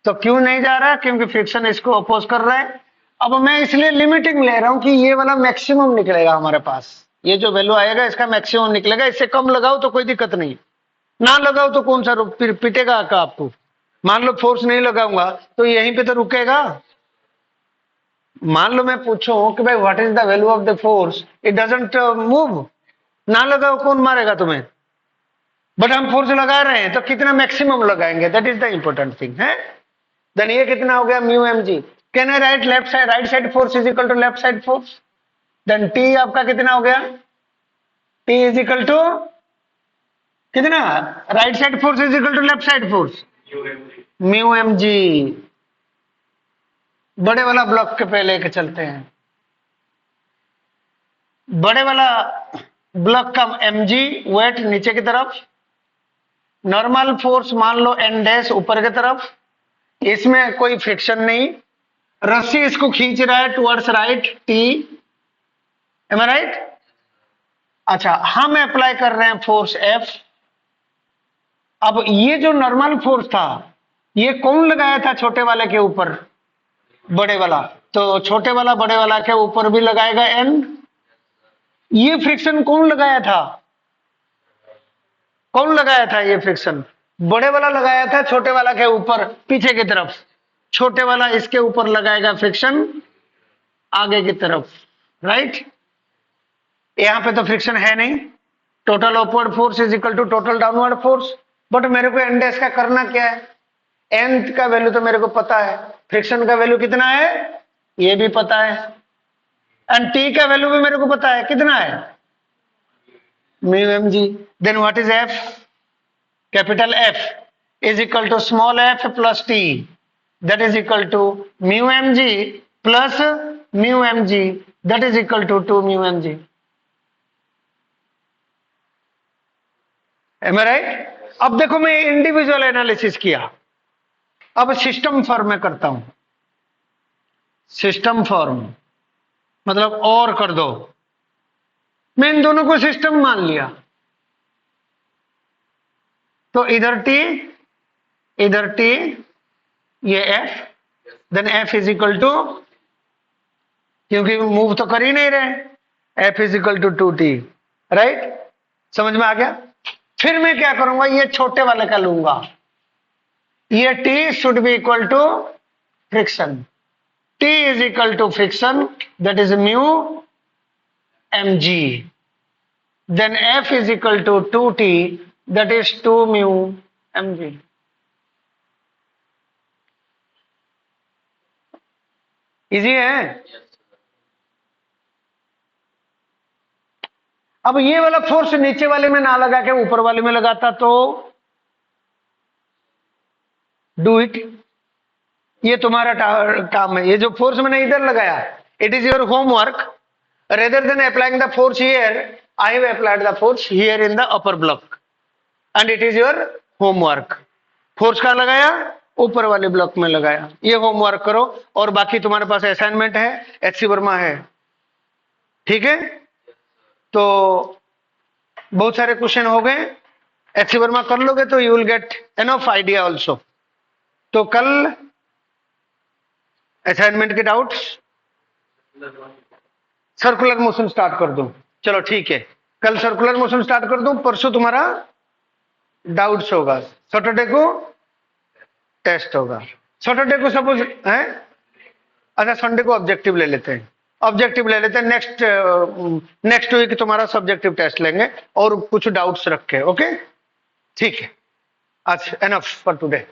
तो क्यों नहीं जा रहा? क्योंकि फ्रिक्शन इसको अपोज कर रहा है। अब मैं इसलिए लिमिटिंग ले रहा हूं कि ये वाला मैक्सिमम निकलेगा हमारे पास, ये जो वैल्यू आएगा इसका मैक्सिमम निकलेगा। इससे कम लगाओ तो कोई दिक्कत नहीं, ना लगाओ तो कौन सा पिटेगा का आपको। मान लो फोर्स नहीं लगाऊंगा तो यहीं पे तो रुकेगा। मान लो मैं पूछूं कि भाई what is the value of the force, it doesn't move, ना लगाओ कौन मारेगा तुम्हें? बट हम फोर्स लगा रहे हैं तो कितना मैक्सिमम लगाएंगे, that is the important thing है। देन ये कितना हो गया? Mu M G. Can I write left side, right side force is equal to left side force. Then T आपका कितना हो गया? टी इज इक्वल टू कितना? Right side force is equal to left side force, mu M G. बड़े वाला block के पे लेके चलते हैं। बड़े वाला ब्लॉक का एम जी वेट नीचे की तरफ, नॉर्मल फोर्स मान लो एन डैश ऊपर की तरफ, इसमें कोई फ्रिक्शन नहीं, रस्सी इसको खींच रहा है towards right, T, M I right? अच्छा, हम अप्लाई कर रहे हैं फोर्स एफ। अब ये जो नॉर्मल फोर्स था, ये कौन लगाया था छोटे वाले के ऊपर? बड़े वाला। तो छोटे वाला बड़े वाला के ऊपर भी लगाएगा एन। ये फ्रिक्शन कौन लगाया था? कौन लगाया था ये फ्रिक्शन? बड़े वाला लगाया था छोटे वाला के ऊपर पीछे की तरफ, छोटे वाला इसके ऊपर लगाएगा फ्रिक्शन आगे की तरफ, राइट? यहां पे तो फ्रिक्शन है नहीं। Total upward force is equal to total downward force. But मेरे को एन डैश का करना क्या है? एन का वैल्यू तो मेरे को पता है, फ्रिक्शन का वैल्यू कितना है ये भी पता है, एंड टी का वैल्यू भी मेरे को पता है, कितना है? Mu M G. Then what is F? Capital F is equal to small F plus T, that is equal to mu M G plus mu M G, that is equal to 2 mu M G. Am I right? अब देखो मैं individual analysis किया, अब system form में करता हूं। System form, मतलब और कर दो। मैं इन दोनों को सिस्टम मान लिया, तो इधर टी, इधर टी, ये F, then F is equal to, क्योंकि मूव तो कर ही नहीं रहे, F is equal to 2t, right? समझ में आ गया? फिर मैं क्या करूंगा, ये छोटे वाले का लूंगा, ये t should be equal to friction, t is equal to friction, that is mu mg, then f is equal to 2t, that is 2 mu mg। Easy है? अब ये वाला फोर्स नीचे वाले में ना लगा के ऊपर वाले में लगाता तो डू इट, ये तुम्हारा काम है। ये जो फोर्स मैंने इधर लगाया, it is your homework, rather than applying the force here, I have applied the force here in the upper block and it is your homework. Force कहां लगाया? ऊपर वाले ब्लॉक में लगाया। ये होमवर्क करो, और बाकी तुम्हारे पास असाइनमेंट है, एचसी वर्मा है, ठीक है? तो बहुत सारे क्वेश्चन हो गए, एचसी वर्मा कर लोगे तो you will get enough idea also. तो कल असाइनमेंट के डाउट्स, सर्कुलर मोशन स्टार्ट कर दूं? चलो ठीक है, कल सर्कुलर मोशन स्टार्ट कर दूं, परसों तुम्हारा डाउट्स होगा, सैटरडे को टेस्ट होगा। सैटरडे को सपोज है, अच्छा संडे को ऑब्जेक्टिव ले लेते हैं, ऑब्जेक्टिव ले लेते हैं, नेक्स्ट वीक तुम्हारा सब्जेक्टिव टेस्ट लेंगे और कुछ डाउट्स रखे, ओके? ठीक है, आज एनफ फॉर टुडे।